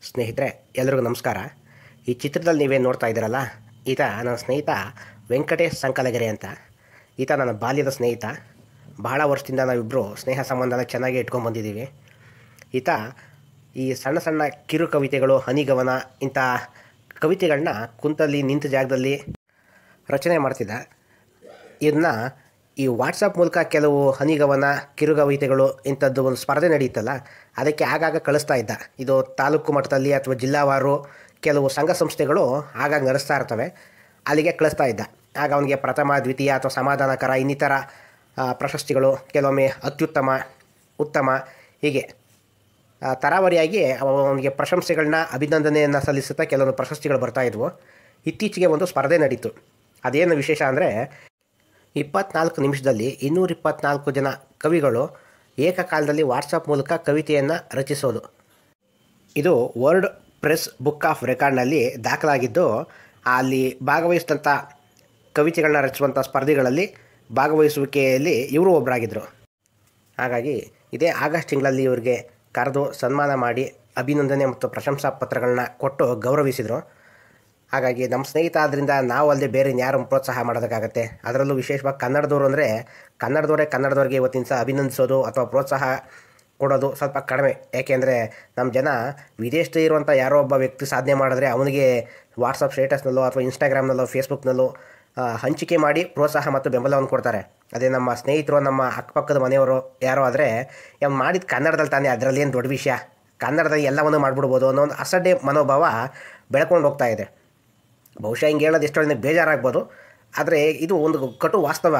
ಸ್ನೇಹಿತರೆ, ಎಲ್ಲರಿಗೂ ನಮಸ್ಕಾರ. ಈ ಚಿತ್ರದಲ್ಲಿ ನೀವೇನು ನೋಡ್ತಾ ಇದ್ದೀರಲ್ಲ, ಈತ ನನ್ನ ಸ್ನೇಹಿತ ವೆಂಕಟೇಶ್ ಸಂಕಲಗೆರೆ ಅಂತ. ಈತ ನನ್ನ ಬಾಲ್ಯದ ಸ್ನೇಹಿತ. ಬಹಳ ವರ್ಷದಿಂದ ನಾವಿಬ್ಬರು ಸ್ನೇಹ ಸಂಬಂಧನ ಚೆನ್ನಾಗಿ ಇಟ್ಕೊಂಡು ಬಂದಿದ್ದೀವಿ. ಈತ ಈ ಸಣ್ಣ ಸಣ್ಣ ಕಿರು ಕವಿತೆಗಳು, ಹನಿಗವನ ಇಂಥ ಕವಿತೆಗಳನ್ನ ಕುಂತಲ್ಲಿ ನಿಂತ ಜಾಗದಲ್ಲಿ ರಚನೆ ಮಾಡ್ತಿದ್ದ. ಇದನ್ನ ಈ ವಾಟ್ಸಪ್ ಮೂಲಕ ಕೆಲವು ಹನಿಗವನ, ಕಿರುಗವಿತೆಗಳು ಇಂಥದ್ದು ಒಂದು ಸ್ಪರ್ಧೆ ನಡೆಯುತ್ತಲ್ಲ, ಅದಕ್ಕೆ ಆಗಾಗ ಕಳಿಸ್ತಾ ಇದ್ದ. ಇದು ತಾಲೂಕು ಮಟ್ಟದಲ್ಲಿ ಅಥವಾ ಜಿಲ್ಲಾವಾರು ಕೆಲವು ಸಂಘ ಸಂಸ್ಥೆಗಳು ಆಗಾಗ ನಡೆಸ್ತಾ ಇರ್ತವೆ, ಅಲ್ಲಿಗೆ ಕಳಿಸ್ತಾ ಇದ್ದ. ಆಗ ಅವನಿಗೆ ಪ್ರಥಮ, ದ್ವಿತೀಯ ಅಥವಾ ಸಮಾಧಾನಕರ ಇನ್ನಿತರ ಪ್ರಶಸ್ತಿಗಳು, ಕೆಲವೊಮ್ಮೆ ಅತ್ಯುತ್ತಮ, ಉತ್ತಮ, ಹೀಗೆ ತರಾವರಿಯಾಗಿ ಅವನಿಗೆ ಪ್ರಶಂಸೆಗಳನ್ನ, ಅಭಿನಂದನೆಯನ್ನು ಸಲ್ಲಿಸುತ್ತಾ ಕೆಲವೊಂದು ಪ್ರಶಸ್ತಿಗಳು ಬರ್ತಾಯಿದ್ವು. ಇತ್ತೀಚೆಗೆ ಒಂದು ಸ್ಪರ್ಧೆ ನಡೀತು. ಅದೇನು ವಿಶೇಷ ಅಂದರೆ, 24 ನಿಮಿಷದಲ್ಲಿ 224 ಜನ ಕವಿಗಳು ಏಕಕಾಲದಲ್ಲಿ ವಾಟ್ಸಪ್ ಮೂಲಕ ಕವಿತೆಯನ್ನು ರಚಿಸೋದು. ಇದು ವರ್ಲ್ಡ್ ಪ್ರೆಸ್ ಬುಕ್ ಆಫ್ ರೆಕಾರ್ಡ್ನಲ್ಲಿ ದಾಖಲಾಗಿದ್ದು, ಅಲ್ಲಿ ಭಾಗವಹಿಸಿದಂಥ ಕವಿತೆಗಳನ್ನ ರಚಿಸುವಂಥ ಸ್ಪರ್ಧೆಗಳಲ್ಲಿ ಭಾಗವಹಿಸುವಿಕೆಯಲ್ಲಿ ಇವರು ಒಬ್ಬರಾಗಿದ್ದರು. ಹಾಗಾಗಿ ಇದೇ ಆಗಸ್ಟ್ ತಿಂಗಳಲ್ಲಿ ಇವರಿಗೆ ಕರೆದು ಸನ್ಮಾನ ಮಾಡಿ ಅಭಿನಂದನೆ ಮತ್ತು ಪ್ರಶಂಸಾ ಪತ್ರಗಳನ್ನ ಕೊಟ್ಟು ಗೌರವಿಸಿದರು. ಹಾಗಾಗಿ ನಮ್ಮ ಸ್ನೇಹಿತ ಆದ್ದರಿಂದ ನಾವು ಅಲ್ಲದೆ ಬೇರೆ ಯಾರು ಪ್ರೋತ್ಸಾಹ ಮಾಡೋದಕ್ಕಾಗತ್ತೆ. ಅದರಲ್ಲೂ ವಿಶೇಷವಾಗಿ ಕನ್ನಡದವರು ಅಂದರೆ ಕನ್ನಡದವ್ರಿಗೆ ಇವತ್ತಿನ ಸಹ ಅಭಿನಂದಿಸೋದು ಅಥವಾ ಪ್ರೋತ್ಸಾಹ ಕೊಡೋದು ಸ್ವಲ್ಪ ಕಡಿಮೆ. ಏಕೆಂದರೆ ನಮ್ಮ ಜನ ವಿದೇಶದಲ್ಲಿ ಇರುವಂಥ ಯಾರೋ ಒಬ್ಬ ವ್ಯಕ್ತಿ ಸಾಧನೆ ಮಾಡಿದ್ರೆ ಅವನಿಗೆ ವಾಟ್ಸಪ್ ಸ್ಟೇಟಸ್ನಲ್ಲೋ ಅಥವಾ ಇನ್ಸ್ಟಾಗ್ರಾಮ್ನಲ್ಲೋ ಫೇಸ್ಬುಕ್ನಲ್ಲೋ ಹಂಚಿಕೆ ಮಾಡಿ ಪ್ರೋತ್ಸಾಹ ಮತ್ತು ಬೆಂಬಲವನ್ನು ಕೊಡ್ತಾರೆ. ಅದೇ ನಮ್ಮ ಸ್ನೇಹಿತರು, ನಮ್ಮ ಅಕ್ಕಪಕ್ಕದ ಮನೆಯವರು ಯಾರೋ ಆದರೆ ಮಾಡಿದ ಕನ್ನಡದಲ್ಲಿ ತಾನೇ, ಅದರಲ್ಲಿ ಏನು ದೊಡ್ಡ ವಿಷಯ, ಕನ್ನಡದಲ್ಲಿ ಎಲ್ಲವನ್ನೂ ಮಾಡಿಬಿಡ್ಬೋದು ಅನ್ನೋ ಒಂದು ಅಸಡ್ಡೆ ಮನೋಭಾವ ಬೆಳ್ಕೊಂಡು ಹೋಗ್ತಾ ಇದೆ. ಬಹುಶಃ ಹಿಂಗೆ ಹೇಳೋದು ಎಷ್ಟೋ ಜನಕ್ಕೆ ಬೇಜಾರಾಗ್ಬೋದು, ಆದರೆ ಇದು ಒಂದು ಕಟು ವಾಸ್ತವ.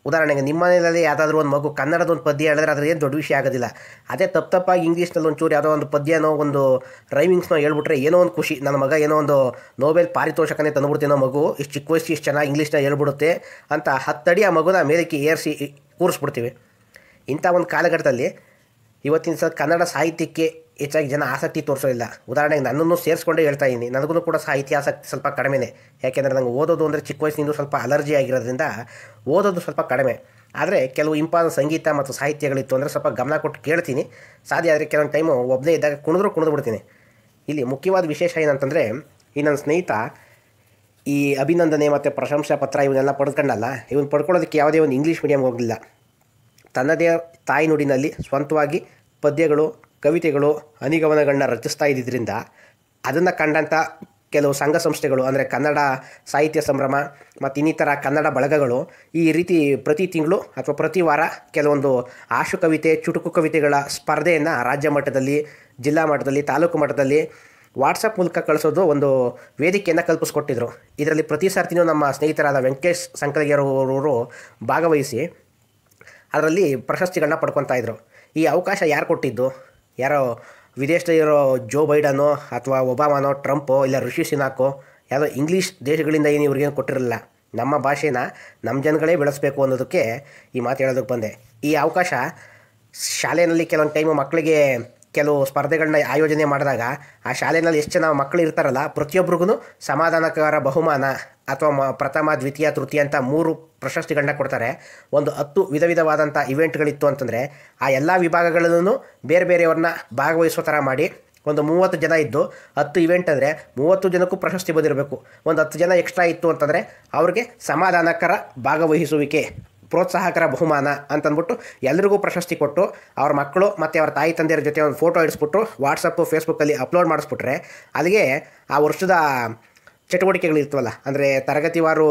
ಉದಾಹರಣೆಗೆ ನಿಮ್ಮ ಮನೆಯಲ್ಲಿ ಯಾವುದಾದ್ರೂ ಒಂದು ಮಗು ಕನ್ನಡದ ಒಂದು ಪದ್ಯ ಹೇಳಿದ್ರೆ ಅದ್ರ ಏನು ದೊಡ್ಡ ವಿಷಯ ಆಗೋದಿಲ್ಲ. ಅದೇ ತಪ್ಪಾಗಿ ಇಂಗ್ಲೀಷ್ನಲ್ಲಿ ಒಂಚೂರು ಯಾವುದೋ ಒಂದು ಪದ್ಯನೋ ಒಂದು ರೈಮಿಂಗ್ಸ್ನೋ ಹೇಳ್ಬಿಟ್ರೆ ಏನೋ ಒಂದು ಖುಷಿ, ನನ್ನ ಮಗ ಏನೋ ಒಂದು ನೋಬೆಲ್ ಪಾರಿತೋಷಕನೇ ತಂದುಬಿಡ್ತೀನೋ, ಮಗು ಇಷ್ಟು ಚಿಕ್ಕ ವಯಸ್ಸು ಇಷ್ಟು ಚೆನ್ನಾಗಿ ಇಂಗ್ಲೀಷ್ನ ಹೇಳ್ಬಿಡುತ್ತೆ ಅಂತ 10 ಅಡಿ ಆ ಮಗುನ ಮೇಲಕ್ಕೆ ಏರಿಸಿ ಕೂರಿಸ್ಬಿಡ್ತೀವಿ. ಇಂಥ ಒಂದು ಕಾಲಘಟ್ಟದಲ್ಲಿ ಇವತ್ತಿನ ಕನ್ನಡ ಸಾಹಿತ್ಯಕ್ಕೆ ಹೆಚ್ಚಾಗಿ ಜನ ಆಸಕ್ತಿ ತೋರಿಸೋದಿಲ್ಲ. ಉದಾಹರಣೆಗೆ ನನ್ನನ್ನು ಸೇರಿಸ್ಕೊಂಡೇ ಹೇಳ್ತಾ ಇದ್ದೀನಿ, ನನಗೂ ಕೂಡ ಸಾಹಿತ್ಯ ಆಸಕ್ತಿ ಸ್ವಲ್ಪ ಕಡಿಮೆನೇ. ಯಾಕೆಂದರೆ ನಂಗೆ ಓದೋದು ಅಂದರೆ ಚಿಕ್ಕ ವಯಸ್ಸಿನಿಂದ ಸ್ವಲ್ಪ ಅಲರ್ಜಿ ಆಗಿರೋದ್ರಿಂದ ಓದೋದು ಸ್ವಲ್ಪ ಕಡಿಮೆ. ಆದರೆ ಕೆಲವು ಇಂಪಾದ ಸಂಗೀತ ಮತ್ತು ಸಾಹಿತ್ಯಗಳಿತ್ತು ಅಂದರೆ ಸ್ವಲ್ಪ ಗಮನ ಕೊಟ್ಟು ಕೇಳ್ತೀನಿ. ಸಾಧ್ಯ ಆದರೆ ಕೆಲವೊಂದು ಟೈಮು ಒಬ್ಬನೇ ಇದ್ದಾಗ ಕುಣಿದು ಬಿಡ್ತೀನಿ. ಇಲ್ಲಿ ಮುಖ್ಯವಾದ ವಿಶೇಷ ಏನಂತಂದರೆ, ಈ ನನ್ನ ಸ್ನೇಹಿತ ಈ ಅಭಿನಂದನೆ ಮತ್ತು ಪ್ರಶಂಸಾ ಪತ್ರ ಇವನ್ನೆಲ್ಲ ಪಡ್ಕೊಂಡಲ್ಲ, ಇವನು ಪಡ್ಕೊಳ್ಳೋದಕ್ಕೆ ಯಾವುದೇ ಒಂದು ಇಂಗ್ಲೀಷ್ ಮೀಡಿಯಮ್ ಹೋಗಲಿಲ್ಲ. ತನ್ನದೇ ತಾಯ್ನುಡಿನಲ್ಲಿ ಸ್ವಂತವಾಗಿ ಪದ್ಯಗಳು, ಕವಿತೆಗಳು, ಹನಿಗವನಗಳನ್ನ ರಚಿಸ್ತಾ ಇದ್ದಿದ್ದರಿಂದ ಅದನ್ನು ಕಂಡಂಥ ಕೆಲವು ಸಂಘ ಸಂಸ್ಥೆಗಳು ಅಂದರೆ ಕನ್ನಡ ಸಾಹಿತ್ಯ ಸಂಭ್ರಮ ಮತ್ತು ಇನ್ನಿತರ ಕನ್ನಡ ಬಳಗಗಳು ಈ ರೀತಿ ಪ್ರತಿ ತಿಂಗಳು ಅಥವಾ ಪ್ರತಿ ವಾರ ಕೆಲವೊಂದು ಆಶು ಕವಿತೆ, ಚುಟುಕು ಕವಿತೆಗಳ ಸ್ಪರ್ಧೆಯನ್ನು ರಾಜ್ಯ ಮಟ್ಟದಲ್ಲಿ, ಜಿಲ್ಲಾ ಮಟ್ಟದಲ್ಲಿ, ತಾಲೂಕು ಮಟ್ಟದಲ್ಲಿ ವಾಟ್ಸಪ್ ಮೂಲಕ ಕಳಿಸೋದು ಒಂದು ವೇದಿಕೆಯನ್ನು ಕಲ್ಪಿಸ್ಕೊಟ್ಟಿದ್ರು. ಇದರಲ್ಲಿ ಪ್ರತಿ ಸರ್ತಿನೂ ನಮ್ಮ ಸ್ನೇಹಿತರಾದ ವೆಂಕಟೇಶ್ ಸಂಕಲಗೆರೆಯವರು ಭಾಗವಹಿಸಿ ಅದರಲ್ಲಿ ಪ್ರಶಸ್ತಿಗಳನ್ನ ಪಡ್ಕೊತಾ ಇದ್ರು. ಈ ಅವಕಾಶ ಯಾರು ಕೊಟ್ಟಿದ್ದು? ಯಾರೋ ವಿದೇಶದಲ್ಲಿರೋ ಜೋ ಬೈಡನೋ ಅಥವಾ ಒಬಾಮಾನೋ, ಟ್ರಂಪೋ, ಇಲ್ಲ ಋಷಿ ಸುನಾಕೋ, ಯಾವುದೋ ಇಂಗ್ಲೀಷ್ ದೇಶಗಳಿಂದ ಏನು ಇವ್ರಿಗೇನು ಕೊಟ್ಟಿರಲಿಲ್ಲ. ನಮ್ಮ ಭಾಷೆನ ನಮ್ಮ ಜನಗಳೇ ಬೆಳೆಸಬೇಕು ಅನ್ನೋದಕ್ಕೆ ಈ ಮಾತು ಹೇಳೋದಕ್ಕೆ ಬಂದೆ. ಈ ಅವಕಾಶ ಶಾಲೆಯಲ್ಲಿ ಕೆಲವೊಂದು ಟೈಮು ಮಕ್ಕಳಿಗೆ ಕೆಲವು ಸ್ಪರ್ಧೆಗಳನ್ನ ಆಯೋಜನೆ ಮಾಡಿದಾಗ ಆ ಶಾಲೆಯಲ್ಲಿ ಎಷ್ಟು ಜನ ಮಕ್ಕಳು ಇರ್ತಾರಲ್ಲ, ಪ್ರತಿಯೊಬ್ಬರಿಗೂ ಸಮಾಧಾನಕರ ಬಹುಮಾನ ಅಥವಾ ಪ್ರಥಮ, ದ್ವಿತೀಯ, ತೃತೀಯ ಅಂತ 3 ಪ್ರಶಸ್ತಿಗಳನ್ನ ಕೊಡ್ತಾರೆ. ಒಂದು 10 ವಿಧವಾದಂಥ ಇವೆಂಟ್ಗಳಿತ್ತು ಅಂತಂದರೆ ಆ ಎಲ್ಲ ವಿಭಾಗಗಳಲ್ಲೂ ಬೇರೆ ಬೇರೆಯವ್ರನ್ನ ಭಾಗವಹಿಸೋ ಥರ ಮಾಡಿ ಒಂದು 30 ಜನ ಇದ್ದು 10 ಇವೆಂಟ್ ಅಂದರೆ 30 ಜನಕ್ಕೂ ಪ್ರಶಸ್ತಿ ಬಂದಿರಬೇಕು. ಒಂದು 10 ಜನ ಎಕ್ಸ್ಟ್ರಾ ಇತ್ತು ಅಂತಂದರೆ ಅವ್ರಿಗೆ ಸಮಾಧಾನಕರ ಭಾಗವಹಿಸುವಿಕೆ, ಪ್ರೋತ್ಸಾಹಕರ ಬಹುಮಾನ ಅಂತಂದ್ಬಿಟ್ಟು ಎಲ್ರಿಗೂ ಪ್ರಶಸ್ತಿ ಕೊಟ್ಟು ಅವ್ರ ಮಕ್ಕಳು ಮತ್ತು ಅವ್ರ ತಾಯಿ ತಂದೆಯರ ಜೊತೆ ಒಂದು ಫೋಟೋ ಇಡಿಸ್ಬಿಟ್ಟು ವಾಟ್ಸಪ್ಪು, ಫೇಸ್ಬುಕ್ಕಲ್ಲಿ ಅಪ್ಲೋಡ್ ಮಾಡಿಸ್ಬಿಟ್ರೆ ಅಲ್ಲಿಗೆ ಆ ವರ್ಷದ ಚಟುವಟಿಕೆಗಳು ಇರ್ತವಲ್ಲ, ಅಂದರೆ ತರಗತಿವಾರು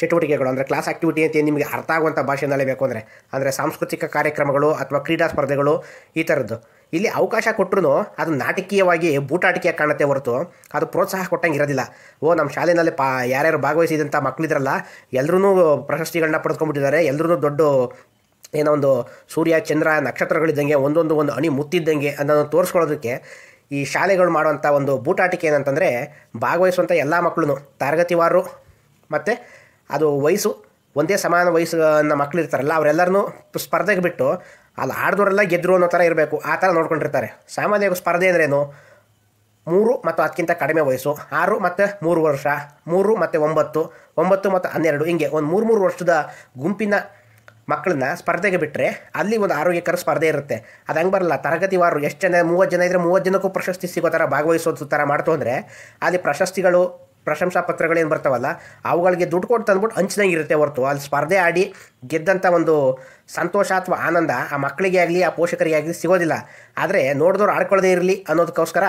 ಚಟುವಟಿಕೆಗಳು ಅಂದರೆ ಕ್ಲಾಸ್ ಆ್ಯಕ್ಟಿವಿಟಿ ಅಂತ ನಿಮಗೆ ಅರ್ಥ ಆಗುವಂಥ ಭಾಷೆಯಲ್ಲಿ ಬೇಕು ಅಂದರೆ ಸಾಂಸ್ಕೃತಿಕ ಕಾರ್ಯಕ್ರಮಗಳು ಅಥವಾ ಕ್ರೀಡಾ ಸ್ಪರ್ಧೆಗಳು ಈ ಥರದ್ದು ಇಲ್ಲಿ ಅವಕಾಶ ಕೊಟ್ಟರು ಅದು ನಾಟಕೀಯವಾಗಿ ಬೂಟಾಟಿಕೆ ಕಾಣುತ್ತೆ ಹೊರತು ಅದು ಪ್ರೋತ್ಸಾಹ ಕೊಟ್ಟಂಗೆ ಇರೋದಿಲ್ಲ. ನಮ್ಮ ಶಾಲೆಯಲ್ಲಿ ಯಾರ್ಯಾರು ಭಾಗವಹಿಸಿದಂಥ ಮಕ್ಕಳಿದ್ರಲ್ಲ ಎಲ್ಲರೂ ಪ್ರಶಸ್ತಿಗಳನ್ನ ಪಡೆದುಕೊಂಡ್ಬಿಟ್ಟಿದ್ದಾರೆ. ಎಲ್ಲರೂ ದೊಡ್ಡ ಏನೋ ಒಂದು ಸೂರ್ಯ, ಚಂದ್ರ, ನಕ್ಷತ್ರಗಳಿದ್ದಂಗೆ ಒಂದೊಂದು ಅಣಿ ಮುತ್ತಿದ್ದಂಗೆ ಅನ್ನೋದು ತೋರಿಸ್ಕೊಳ್ಳೋದಕ್ಕೆ ಈ ಶಾಲೆಗಳು ಮಾಡುವಂಥ ಒಂದು ಬೂಟಾಟಿಕೆ ಏನಂತಂದರೆ, ಭಾಗವಹಿಸುವಂಥ ಎಲ್ಲ ಮಕ್ಕಳು ತರಗತಿವಾರು ಮತ್ತು ಅದು ವಯಸ್ಸು ಒಂದೇ ಸಮಾನ ವಯಸ್ಸಿನ ಮಕ್ಕಳು ಇರ್ತಾರಲ್ಲ ಅವರೆಲ್ಲರನ್ನೂ ಸ್ಪರ್ಧೆಗೆ ಬಿಟ್ಟು ಅಲ್ಲಿ ಆಡಿದವರೆಲ್ಲ ಗೆದ್ದರು ಅನ್ನೋ ಥರ ಇರಬೇಕು, ಆ ಥರ ನೋಡ್ಕೊಂಡಿರ್ತಾರೆ. ಸಾಮಾನ್ಯವಾಗಿ ಸ್ಪರ್ಧೆ ಅಂದ್ರೇನು, 3 ಮತ್ತು ಅದಕ್ಕಿಂತ ಕಡಿಮೆ ವಯಸ್ಸು, 6 ಮತ್ತು 3 ವರ್ಷ, 3 ಮತ್ತು 9, 9 ಮತ್ತು 12, ಹಿಂಗೆ ಒಂದು 3 ವರ್ಷದ ಗುಂಪಿನ ಮಕ್ಕಳನ್ನ ಸ್ಪರ್ಧೆಗೆ ಬಿಟ್ಟರೆ ಅಲ್ಲಿ ಒಂದು ಆರೋಗ್ಯಕರ ಸ್ಪರ್ಧೆ ಇರುತ್ತೆ. ಅದು ಹಂಗೆ ಬರಲ್ಲ, ತರಗತಿವಾರು ಎಷ್ಟು ಜನ 30 ಜನ ಇದ್ದರೆ 30 ಜನಕ್ಕೂ ಪ್ರಶಸ್ತಿ ಸಿಗೋ ಥರ ಭಾಗವಹಿಸೋದು ಥರ ಮಾಡ್ತು ಅಂದರೆ ಅಲ್ಲಿ ಪ್ರಶಸ್ತಿಗಳು ಪ್ರಶಂಸಾ ಪತ್ರಗಳೇನು ಬರ್ತಾವಲ್ಲ ಅವುಗಳಿಗೆ ದುಡ್ಡು ಕೊಟ್ಟು ತಂದ್ಬಿಟ್ಟು ಹಂಚ್ದಂಗೆ ಇರುತ್ತೆ ಹೊರತು ಅಲ್ಲಿ ಸ್ಪರ್ಧೆ ಆಡಿ ಗೆದ್ದಂಥ ಒಂದು ಸಂತೋಷ ಅಥವಾ ಆನಂದ ಆ ಮಕ್ಕಳಿಗೆ ಆಗಲಿ ಆ ಪೋಷಕರಿಗೆ ಆಗಲಿ ಸಿಗೋದಿಲ್ಲ. ಆದರೆ ನೋಡಿದವ್ರು ಆಡ್ಕೊಳ್ಳದೇ ಇರಲಿ ಅನ್ನೋದಕ್ಕೋಸ್ಕರ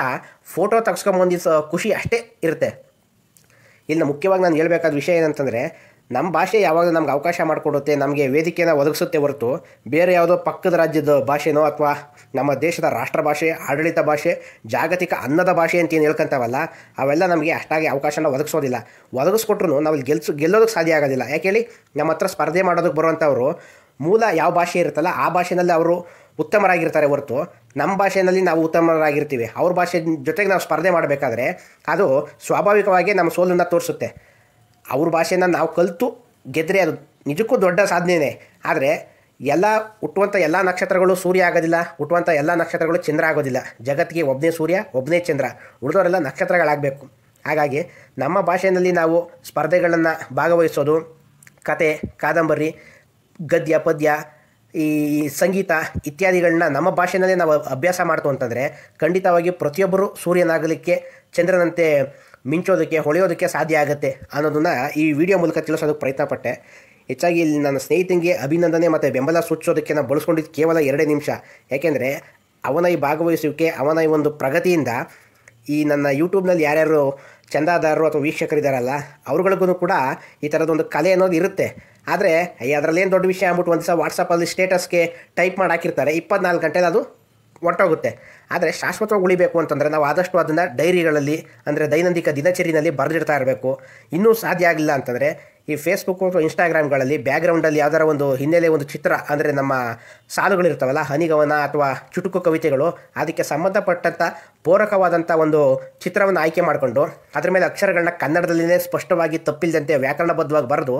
ಫೋಟೋ ತೆಗೆಸ್ಕೊಂಬಂದಿದ್ದ ಖುಷಿ ಅಷ್ಟೇ ಇರುತ್ತೆ. ಇಲ್ಲಿ ಮುಖ್ಯವಾಗಿ ನಾನು ಹೇಳ್ಬೇಕಾದ ವಿಷಯ ಏನಂತಂದರೆ, ನಮ್ಮ ಭಾಷೆ ಯಾವಾಗ ನಮ್ಗೆ ಅವಕಾಶ ಮಾಡಿಕೊಡುತ್ತೆ, ನಮಗೆ ವೇದಿಕೆನ ಒದಗಿಸುತ್ತೆ ಹೊರತು ಬೇರೆ ಯಾವುದೋ ಪಕ್ಕದ ರಾಜ್ಯದ ಭಾಷೆನೋ ಅಥವಾ ನಮ್ಮ ದೇಶದ ರಾಷ್ಟ್ರ ಭಾಷೆ, ಆಡಳಿತ ಭಾಷೆ, ಜಾಗತಿಕ ಅನ್ನದ ಭಾಷೆ ಅಂತ ಏನು ಹೇಳ್ಕೊಂತಾವಲ್ಲ ಅವೆಲ್ಲ ನಮಗೆ ಅಷ್ಟಾಗಿ ಅವಕಾಶನ ಒದಗಿಸೋದಿಲ್ಲ. ಒದಗಿಸ್ಕೊಟ್ರು ನಾವು ಇಲ್ಲಿ ಗೆಲ್ಲೋದಕ್ಕೆ ಸಾಧ್ಯ ಆಗೋದಿಲ್ಲ. ಯಾಕೆ ಹೇಳಿ, ನಮ್ಮ ಹತ್ರ ಸ್ಪರ್ಧೆ ಮಾಡೋದಕ್ಕೆ ಬರುವಂಥವ್ರು ಮೂಲ ಯಾವ ಭಾಷೆ ಇರುತ್ತಲ್ಲ ಆ ಭಾಷೆಯಲ್ಲಿ ಅವರು ಉತ್ತಮರಾಗಿರ್ತಾರೆ ಹೊರತು ನಮ್ಮ ಭಾಷೆಯಲ್ಲಿ ನಾವು ಉತ್ತಮರಾಗಿರ್ತೀವಿ. ಅವ್ರ ಭಾಷೆ ಜೊತೆಗೆ ನಾವು ಸ್ಪರ್ಧೆ ಮಾಡಬೇಕಾದ್ರೆ ಅದು ಸ್ವಾಭಾವಿಕವಾಗಿ ನಮ್ಮ ಸೋಲನ್ನು ತೋರಿಸುತ್ತೆ. ಅವ್ರ ಭಾಷೆನ ನಾವು ಕಲಿತು ಗೆದ್ದರೆ ಅದು ನಿಜಕ್ಕೂ ದೊಡ್ಡ ಸಾಧನೆಯೇ. ಆದರೆ ಹುಟ್ಟುವಂಥ ಎಲ್ಲ ನಕ್ಷತ್ರಗಳು ಸೂರ್ಯ ಆಗೋದಿಲ್ಲ, ಹುಟ್ಟುವಂಥ ಎಲ್ಲ ನಕ್ಷತ್ರಗಳು ಚಂದ್ರ ಆಗೋದಿಲ್ಲ. ಜಗತ್ತಿಗೆ ಒಬ್ಬನೇ ಸೂರ್ಯ ಒಬ್ಬನೇ ಚಂದ್ರ, ಉಳಿದವರೆಲ್ಲ ನಕ್ಷತ್ರಗಳಾಗಬೇಕು. ಹಾಗಾಗಿ ನಮ್ಮ ಭಾಷೆಯಲ್ಲಿ ನಾವು ಸ್ಪರ್ಧೆಗಳನ್ನು ಭಾಗವಹಿಸೋದು, ಕತೆ, ಕಾದಂಬರಿ, ಗದ್ಯ, ಪದ್ಯ, ಈ ಸಂಗೀತ ಇತ್ಯಾದಿಗಳನ್ನ ನಮ್ಮ ಭಾಷೆಯಲ್ಲೇ ನಾವು ಅಭ್ಯಾಸ ಮಾಡ್ತು ಅಂತಂದರೆ ಖಂಡಿತವಾಗಿ ಪ್ರತಿಯೊಬ್ಬರು ಸೂರ್ಯನಾಗಲಿಕ್ಕೆ, ಚಂದ್ರನಂತೆ ಮಿಂಚೋದಕ್ಕೆ, ಹೊಳೆಯೋದಕ್ಕೆ ಸಾಧ್ಯ ಆಗುತ್ತೆ ಅನ್ನೋದನ್ನು ಈ ವಿಡಿಯೋ ಮೂಲಕ ತಿಳಿಸೋದಕ್ಕೆ ಪ್ರಯತ್ನಪಟ್ಟೆ. ಹೆಚ್ಚಾಗಿ ಇಲ್ಲಿ ನನ್ನ ಸ್ನೇಹಿತನಿಗೆ ಅಭಿನಂದನೆ ಮತ್ತು ಬೆಂಬಲ ಸೂಚಿಸೋದಕ್ಕೆ ನಾನು ಬಳಸ್ಕೊಂಡಿದ್ದು ಕೇವಲ 2 ನಿಮಿಷ. ಯಾಕೆಂದರೆ ಅವನ ಈ ಭಾಗವಹಿಸುವಿಕೆ, ಅವನ ಈ ಒಂದು ಪ್ರಗತಿಯಿಂದ ಈ ನನ್ನ ಯೂಟ್ಯೂಬ್ನಲ್ಲಿ ಯಾರ್ಯಾರು ಚಂದಾದಾರರು ಅಥವಾ ವೀಕ್ಷಕರಿದ್ದಾರಲ್ಲ ಅವ್ರುಗಳಿಗೂ ಕೂಡ ಈ ಥರದೊಂದು ಕಲೆ ಅನ್ನೋದು ಇರುತ್ತೆ. ಆದರೆ ಅದರಲ್ಲೇನು ದೊಡ್ಡ ವಿಷಯ ಅಂದ್ಬಿಟ್ಟು ಒಂದು ದಿವಸ ವಾಟ್ಸಪ್ಪಲ್ಲಿ ಸ್ಟೇಟಸ್ಗೆ ಟೈಪ್ ಮಾಡಿ ಹಾಕಿರ್ತಾರೆ, 24 ಗಂಟೆಲಿ ಅದು ಹೊರಟೋಗುತ್ತೆ. ಆದರೆ ಶಾಶ್ವತವಾಗಿ ಉಳಿಬೇಕು ಅಂತಂದರೆ ನಾವು ಆದಷ್ಟು ಅದನ್ನು ಡೈರಿಗಳಲ್ಲಿ ಅಂದರೆ ದೈನಂದಿನ ದಿನಚರಿನಲ್ಲಿ ಬರೆದಿಡ್ತಾ ಇರಬೇಕು. ಇನ್ನೂ ಸಾಧ್ಯ ಆಗಲಿಲ್ಲ ಅಂತಂದರೆ ಈ ಫೇಸ್ಬುಕ್ಕು ಅಥವಾ ಇನ್ಸ್ಟಾಗ್ರಾಮ್ಗಳಲ್ಲಿ ಬ್ಯಾಕ್ಗ್ರೌಂಡಲ್ಲಿ ಯಾವ್ದಾರ ಒಂದು ಹಿನ್ನೆಲೆ ಒಂದು ಚಿತ್ರ ಅಂದರೆ ನಮ್ಮ ಸಾಲುಗಳಿರ್ತಾವಲ್ಲ, ಹನಿಗವನ ಅಥವಾ ಚುಟುಕು ಕವಿತೆಗಳು, ಅದಕ್ಕೆ ಸಂಬಂಧಪಟ್ಟಂಥ ಪೂರಕವಾದಂಥ ಒಂದು ಚಿತ್ರವನ್ನು ಆಯ್ಕೆ ಮಾಡಿಕೊಂಡು ಅದರ ಮೇಲೆ ಅಕ್ಷರಗಳನ್ನ ಕನ್ನಡದಲ್ಲಿನೇ ಸ್ಪಷ್ಟವಾಗಿ ತಪ್ಪಿಲ್ಲದಂತೆ ವ್ಯಾಕರಣಬದ್ಧವಾಗಿ ಬರೆದು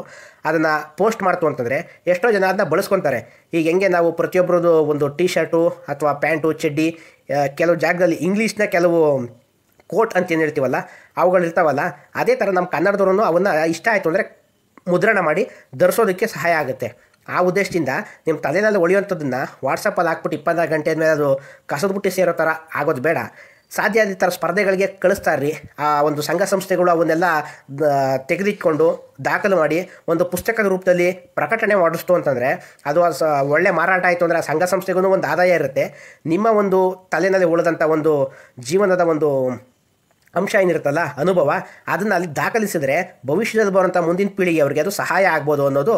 ಅದನ್ನು ಪೋಸ್ಟ್ ಮಾಡ್ತು ಅಂತಂದರೆ ಎಷ್ಟೋ ಜನ ಅದನ್ನ ಬಳಸ್ಕೊತಾರೆ. ಈಗ ಹೆಂಗೆ ನಾವು ಪ್ರತಿಯೊಬ್ಬರದ್ದು ಒಂದು ಟೀ ಶರ್ಟು ಅಥವಾ ಪ್ಯಾಂಟು, ಚಡ್ಡಿ, ಕೆಲವು ಜಾಗದಲ್ಲಿ ಇಂಗ್ಲೀಷ್ನ ಕೆಲವು ಕೋಟ್ ಅಂತ ಏನು ಹೇಳ್ತೀವಲ್ಲ ಅವುಗಳಿರ್ತಾವಲ್ಲ, ಅದೇ ಥರ ನಮ್ಮ ಕನ್ನಡದವ್ರೂ ಅವನ್ನ ಇಷ್ಟ ಆಯಿತು ಅಂದರೆ ಮುದ್ರಣ ಮಾಡಿ ಧರಿಸೋದಕ್ಕೆ ಸಹಾಯ ಆಗುತ್ತೆ. ಆ ಉದ್ದೇಶದಿಂದ ನಿಮ್ಮ ತಲೆಯಲ್ಲಿ ಒಳೆಯುವಂಥದ್ದನ್ನು ವಾಟ್ಸಪ್ಪಲ್ಲಿ ಹಾಕ್ಬಿಟ್ಟು 24 ಗಂಟೆ ಮೇಲೆ ಅದು ಕಸದ ಬುಟ್ಟಿ ಸೇರೋ ಥರ ಆಗೋದು ಬೇಡ. ಸಾಧ್ಯ ಆದ ಥರ ಸ್ಪರ್ಧೆಗಳಿಗೆ ಕಳಿಸ್ತಾ ಇರ್ರಿ. ಆ ಒಂದು ಸಂಘ ಸಂಸ್ಥೆಗಳು ಅವನ್ನೆಲ್ಲ ತೆಗೆದಿಟ್ಕೊಂಡು ದಾಖಲು ಮಾಡಿ ಒಂದು ಪುಸ್ತಕದ ರೂಪದಲ್ಲಿ ಪ್ರಕಟಣೆ ಮಾಡಿಸ್ತು ಅಂತಂದರೆ ಅದು ಒಳ್ಳೆ ಮಾರಾಟ ಆಯಿತು ಅಂದರೆ ಆ ಸಂಘ ಸಂಸ್ಥೆಗೂ ಒಂದು ಆದಾಯ ಇರುತ್ತೆ. ನಿಮ್ಮ ಒಂದು ತಲೆಯಲ್ಲಿ ಉಳಿದಂಥ ಒಂದು ಜೀವನದ ಒಂದು ಅಂಶ ಏನಿರುತ್ತಲ್ಲ, ಅನುಭವ, ಅದನ್ನು ಅಲ್ಲಿ ದಾಖಲಿಸಿದರೆ ಭವಿಷ್ಯದಲ್ಲಿ ಬರುವಂಥ ಮುಂದಿನ ಪೀಳಿಗೆ ಅವರಿಗೆ ಅದು ಸಹಾಯ ಆಗ್ಬೋದು ಅನ್ನೋದು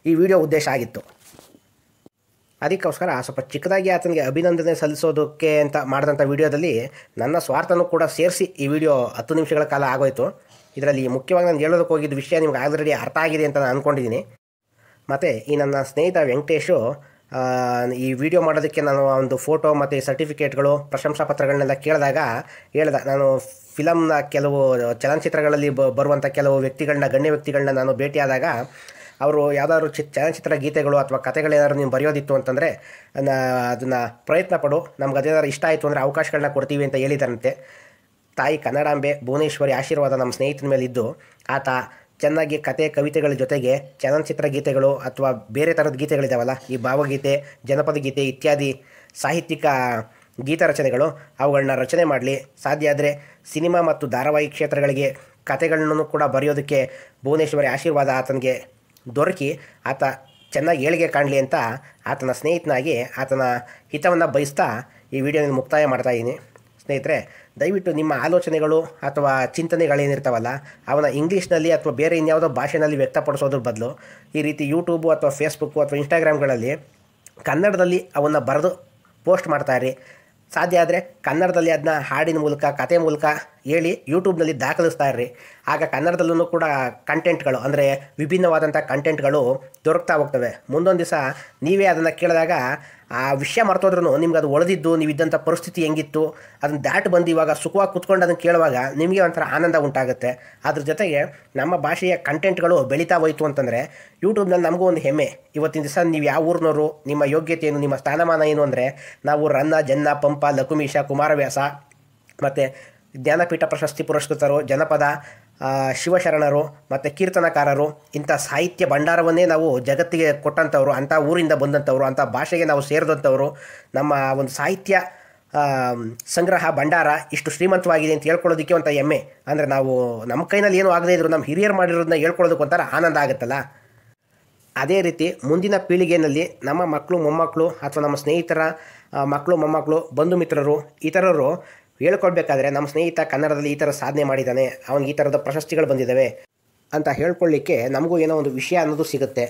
ಈ ವಿಡಿಯೋ ಉದ್ದೇಶ ಆಗಿತ್ತು. ಅದಕ್ಕೋಸ್ಕರ ಸ್ವಲ್ಪ ಚಿಕ್ಕದಾಗಿ ಆತನಿಗೆ ಅಭಿನಂದನೆ ಸಲ್ಲಿಸೋದಕ್ಕೆ ಅಂತ ಮಾಡಿದಂಥ ವಿಡಿಯೋದಲ್ಲಿ ನನ್ನ ಸ್ವಾರ್ಥನೂ ಕೂಡ ಸೇರಿಸಿ ಈ ವಿಡಿಯೋ 10 ನಿಮಿಷಗಳ ಕಾಲ ಆಗೋಯಿತು. ಇದರಲ್ಲಿ ಮುಖ್ಯವಾಗಿ ನಾನು ಹೇಳೋದಕ್ಕೆ ಹೋಗಿದ್ದ ವಿಷಯ ನಿಮ್ಗೆ ಆಲ್ರೆಡಿ ಅರ್ಥ ಆಗಿದೆ ಅಂತ ನಾನು ಅಂದ್ಕೊಂಡಿದ್ದೀನಿ. ಮತ್ತು ಈ ನನ್ನ ಸ್ನೇಹಿತ ವೆಂಕಟೇಶು ಈ ವಿಡಿಯೋ ಮಾಡೋದಕ್ಕೆ ನಾನು ಒಂದು ಫೋಟೋ ಮತ್ತು ಸರ್ಟಿಫಿಕೇಟ್ಗಳು, ಪ್ರಶಂಸಾ ಪತ್ರಗಳನ್ನೆಲ್ಲ ಕೇಳಿದಾಗ ಹೇಳ್ದೆ, ನಾನು ಫಿಲಮ್ನ ಕೆಲವು ಚಲನಚಿತ್ರಗಳಲ್ಲಿ ಬರುವಂಥ ಕೆಲವು ವ್ಯಕ್ತಿಗಳನ್ನ, ಗಣ್ಯ ವ್ಯಕ್ತಿಗಳನ್ನ ನಾನು ಭೇಟಿಯಾದಾಗ ಅವರು ಯಾವುದಾದ್ರು ಚಲನಚಿತ್ರ ಗೀತೆಗಳು ಅಥವಾ ಕಥೆಗಳೇನಾದ್ರು ನೀವು ಬರೆಯೋದಿತ್ತು ಅಂತಂದರೆ ಅದನ್ನು ಪ್ರಯತ್ನ ಪಡು, ನಮ್ಗೆ ಅದೇನಾದ್ರು ಇಷ್ಟ ಆಯಿತು ಅಂದರೆ ಅವಕಾಶಗಳನ್ನ ಕೊಡ್ತೀವಿ ಅಂತ ಹೇಳಿದಾರಂತೆ. ತಾಯಿ ಕನ್ನಡಾಂಬೆ ಭುವನೇಶ್ವರಿ ಆಶೀರ್ವಾದ ನಮ್ಮ ಸ್ನೇಹಿತನ ಮೇಲಿದ್ದು ಆತ ಚೆನ್ನಾಗಿ ಕತೆ ಕವಿತೆಗಳ ಜೊತೆಗೆ ಚಲನಚಿತ್ರ ಗೀತೆಗಳು ಅಥವಾ ಬೇರೆ ಥರದ ಗೀತೆಗಳಿದ್ದಾವಲ್ಲ, ಈ ಭಾವಗೀತೆ, ಜನಪದ ಗೀತೆ ಇತ್ಯಾದಿ ಸಾಹಿತ್ಯಿಕ ಗೀತ ರಚನೆಗಳು, ಅವುಗಳನ್ನ ರಚನೆ ಮಾಡಲಿ. ಸಾಧ್ಯ ಆದರೆ ಸಿನಿಮಾ ಮತ್ತು ಧಾರಾವಾಹಿ ಕ್ಷೇತ್ರಗಳಿಗೆ ಕತೆಗಳನ್ನು ಕೂಡ ಬರೆಯೋದಕ್ಕೆ ಭುವನೇಶ್ವರಿ ಆಶೀರ್ವಾದ ಆತನಿಗೆ ದೊರಕಿ ಆತ ಚೆನ್ನಾಗಿ ಏಳಿಗೆ ಕಾಣಲಿ ಅಂತ ಆತನ ಸ್ನೇಹಿತನಾಗಿ ಆತನ ಹಿತವನ್ನು ಬಯಸ್ತಾ ಈ ವಿಡಿಯೋನ ಮುಕ್ತಾಯ ಮಾಡ್ತಾಯಿದ್ದೀನಿ. ಸ್ನೇಹಿತರೆ, ದಯವಿಟ್ಟು ನಿಮ್ಮ ಆಲೋಚನೆಗಳು ಅಥವಾ ಚಿಂತನೆಗಳೇನಿರ್ತಾವಲ್ಲ ಅವನ್ನ ಇಂಗ್ಲೀಷ್ನಲ್ಲಿ ಅಥವಾ ಬೇರೆ ಇನ್ಯಾವುದೋ ಭಾಷೆಯಲ್ಲಿ ವ್ಯಕ್ತಪಡಿಸೋದ್ರ ಬದಲು ಈ ರೀತಿ ಯೂಟ್ಯೂಬು ಅಥವಾ ಫೇಸ್ಬುಕ್ಕು ಅಥವಾ ಇನ್ಸ್ಟಾಗ್ರಾಮ್ಗಳಲ್ಲಿ ಕನ್ನಡದಲ್ಲಿ ಅವನ್ನು ಬರೆದು ಪೋಸ್ಟ್ ಮಾಡ್ತಾಯಿರಿ. ಸಾಧ್ಯ ಆದರೆ ಕನ್ನಡದಲ್ಲಿ ಅದನ್ನ ಹಾಡಿನ ಮೂಲಕ, ಕತೆ ಮೂಲಕ ಹೇಳಿ ಯೂಟ್ಯೂಬ್ನಲ್ಲಿ ದಾಖಲಿಸ್ತಾ ಇರ್ರಿ. ಆಗ ಕನ್ನಡದಲ್ಲೂ ಕೂಡ ಕಂಟೆಂಟ್ಗಳು ಅಂದರೆ ವಿಭಿನ್ನವಾದಂಥ ಕಂಟೆಂಟ್ಗಳು ದೊರಕ್ತಾ ಹೋಗ್ತವೆ. ಮುಂದೊಂದು ದಿವಸ ನೀವೇ ಅದನ್ನು ಕೇಳಿದಾಗ ಆ ವಿಷಯ ಮರ್ತೋದ್ರೂ ನಿಮ್ಗೆ ಅದು ಒಳೆದಿದ್ದು, ನೀವಿದ್ದಂಥ ಪರಿಸ್ಥಿತಿ ಹೆಂಗಿತ್ತು ಅದನ್ನು ದಾಟಿ ಬಂದು ಇವಾಗ ಸುಖವಾಗಿ ಕುತ್ಕೊಂಡು ಅದನ್ನು ಕೇಳುವಾಗ ನಿಮಗೆ ಒಂಥರ ಆನಂದ ಉಂಟಾಗುತ್ತೆ. ಅದ್ರ ಜೊತೆಗೆ ನಮ್ಮ ಭಾಷೆಯ ಕಂಟೆಂಟ್ಗಳು ಬೆಳೀತಾ ಹೋಯಿತು ಅಂತಂದರೆ ಯೂಟ್ಯೂಬ್ನಲ್ಲಿ ನಮಗೂ ಒಂದು ಹೆಮ್ಮೆ. ಇವತ್ತಿನ ದಿವಸ ನೀವು ಯಾವ ಊರಿನವರು, ನಿಮ್ಮ ಯೋಗ್ಯತೆ ಏನು, ನಿಮ್ಮ ಸ್ಥಾನಮಾನ ಏನು ಅಂದರೆ ನಾವು ರನ್ನ, ಜನ್ನ, ಪಂಪ, ಲಕುಮೀಶ, ಕುಮಾರವ್ಯಾಸ ಮತ್ತು ಜ್ಞಾನಪೀಠ ಪ್ರಶಸ್ತಿ ಪುರಸ್ಕೃತರು, ಜನಪದ ಶಿವಶರಣರು ಮತ್ತು ಕೀರ್ತನಕಾರರು ಇಂಥ ಸಾಹಿತ್ಯ ಭಂಡಾರವನ್ನೇ ನಾವು ಜಗತ್ತಿಗೆ ಕೊಟ್ಟಂಥವ್ರು, ಅಂಥ ಊರಿಂದ ಬಂದಂಥವ್ರು, ಅಂಥ ಭಾಷೆಗೆ ನಾವು ಸೇರಿದಂಥವ್ರು. ನಮ್ಮ ಒಂದು ಸಾಹಿತ್ಯ ಸಂಗ್ರಹ ಭಂಡಾರ ಇಷ್ಟು ಶ್ರೀಮಂತವಾಗಿದೆ ಅಂತ ಹೇಳ್ಕೊಳ್ಳೋದಕ್ಕೆ ಒಂಥ ಹೆಮ್ಮೆ. ಅಂದರೆ ನಾವು ನಮ್ಮ ಕೈನಲ್ಲಿ ಏನೂ ಆಗದೇ ಇದ್ರು ನಮ್ಮ ಹಿರಿಯರು ಮಾಡಿರೋದನ್ನ ಹೇಳ್ಕೊಳ್ಳೋದಕ್ಕೆ ಒಂಥರ ಆನಂದ ಆಗುತ್ತಲ್ಲ. ಅದೇ ರೀತಿ ಮುಂದಿನ ಪೀಳಿಗೆಯಲ್ಲಿ ನಮ್ಮ ಮಕ್ಕಳು ಮೊಮ್ಮಕ್ಕಳು ಅಥವಾ ನಮ್ಮ ಸ್ನೇಹಿತರ ಮಕ್ಕಳು ಮೊಮ್ಮಕ್ಕಳು ಬಂಧು ಮಿತ್ರರು ಈ ಥರರು ಹೇಳ್ಕೊಳ್ಬೇಕಾದ್ರೆ ನಮ್ಮ ಸ್ನೇಹಿತ ಕನ್ನಡದಲ್ಲಿ ಈ ಥರ ಸಾಧನೆ ಮಾಡಿದ್ದಾನೆ, ಅವನಿಗೆ ಈ ಥರದ ಪ್ರಶಸ್ತಿಗಳು ಬಂದಿದ್ದಾವೆ ಅಂತ ಹೇಳ್ಕೊಳ್ಳಿಕ್ಕೆ ನಮಗೂ ಏನೋ ಒಂದು ವಿಷಯ ಅನ್ನೋದು ಸಿಗುತ್ತೆ.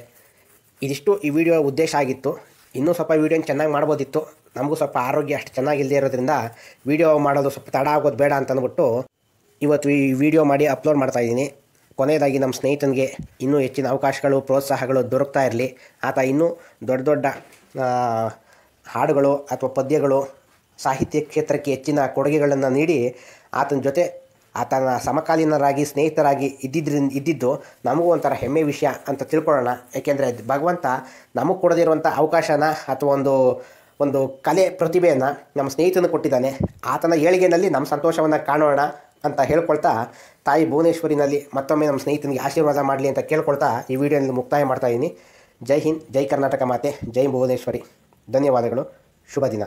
ಇದಿಷ್ಟು ಈ ವಿಡಿಯೋ ಉದ್ದೇಶ ಆಗಿತ್ತು. ಇನ್ನೂ ಸ್ವಲ್ಪ ವೀಡಿಯೋನ ಚೆನ್ನಾಗಿ ಮಾಡ್ಬೋದಿತ್ತು. ನಮಗೂ ಸ್ವಲ್ಪ ಆರೋಗ್ಯ ಅಷ್ಟು ಚೆನ್ನಾಗಿಲ್ಲದೆ ಇರೋದ್ರಿಂದ ವಿಡಿಯೋ ಮಾಡೋದು ಸ್ವಲ್ಪ ತಡ ಆಗೋದು ಬೇಡ ಅಂತ ಅಂದ್ಬಿಟ್ಟು ಇವತ್ತು ಈ ವಿಡಿಯೋ ಮಾಡಿ ಅಪ್ಲೋಡ್ ಮಾಡ್ತಾಯಿದ್ದೀನಿ. ಕೊನೆಯದಾಗಿ ನಮ್ಮ ಸ್ನೇಹಿತನಿಗೆ ಇನ್ನೂ ಹೆಚ್ಚಿನ ಅವಕಾಶಗಳು ಪ್ರೋತ್ಸಾಹಗಳು ದೊರಕ್ತಾ ಇರಲಿ. ಆತ ಇನ್ನೂ ದೊಡ್ಡ ದೊಡ್ಡ ಹಾಡುಗಳು ಅಥವಾ ಪದ್ಯಗಳು ಸಾಹಿತ್ಯ ಕ್ಷೇತ್ರಕ್ಕೆ ಹೆಚ್ಚಿನ ಕೊಡುಗೆಗಳನ್ನು ನೀಡಿ ಆತನ ಸಮಕಾಲೀನರಾಗಿ ಸ್ನೇಹಿತರಾಗಿ ಇದ್ದಿದ್ದು ನಮಗೂ ಒಂಥರ ಹೆಮ್ಮೆ ವಿಷಯ ಅಂತ ತಿಳ್ಕೊಳ್ಳೋಣ. ಏಕೆಂದರೆ ಭಗವಂತ ನಮಗೆ ಕೊಡದಿರುವಂಥ ಅವಕಾಶನ ಅಥವಾ ಒಂದು ಕಲೆ ಪ್ರತಿಭೆಯನ್ನು ನಮ್ಮ ಸ್ನೇಹಿತನಿಗೆ ಕೊಟ್ಟಿದ್ದಾನೆ. ಆತನ ಏಳಿಗೆಯಲ್ಲಿ ನಮ್ಮ ಸಂತೋಷವನ್ನು ಕಾಣೋಣ ಅಂತ ಹೇಳ್ಕೊಳ್ತಾ ತಾಯಿ ಭುವನೇಶ್ವರಿನಲ್ಲಿ ಮತ್ತೊಮ್ಮೆ ನಮ್ಮ ಸ್ನೇಹಿತನಿಗೆ ಆಶೀರ್ವಾದ ಮಾಡಲಿ ಅಂತ ಕೇಳ್ಕೊಳ್ತಾ ಈ ವಿಡಿಯೋನಲ್ಲಿ ಮುಕ್ತಾಯ ಮಾಡ್ತಾಯಿದ್ದೀನಿ. ಜೈ ಹಿಂದ್, ಜೈ ಕರ್ನಾಟಕ ಮಾತೆ, ಜೈ ಭುವನೇಶ್ವರಿ. ಧನ್ಯವಾದಗಳು. ಶುಭ ದಿನ.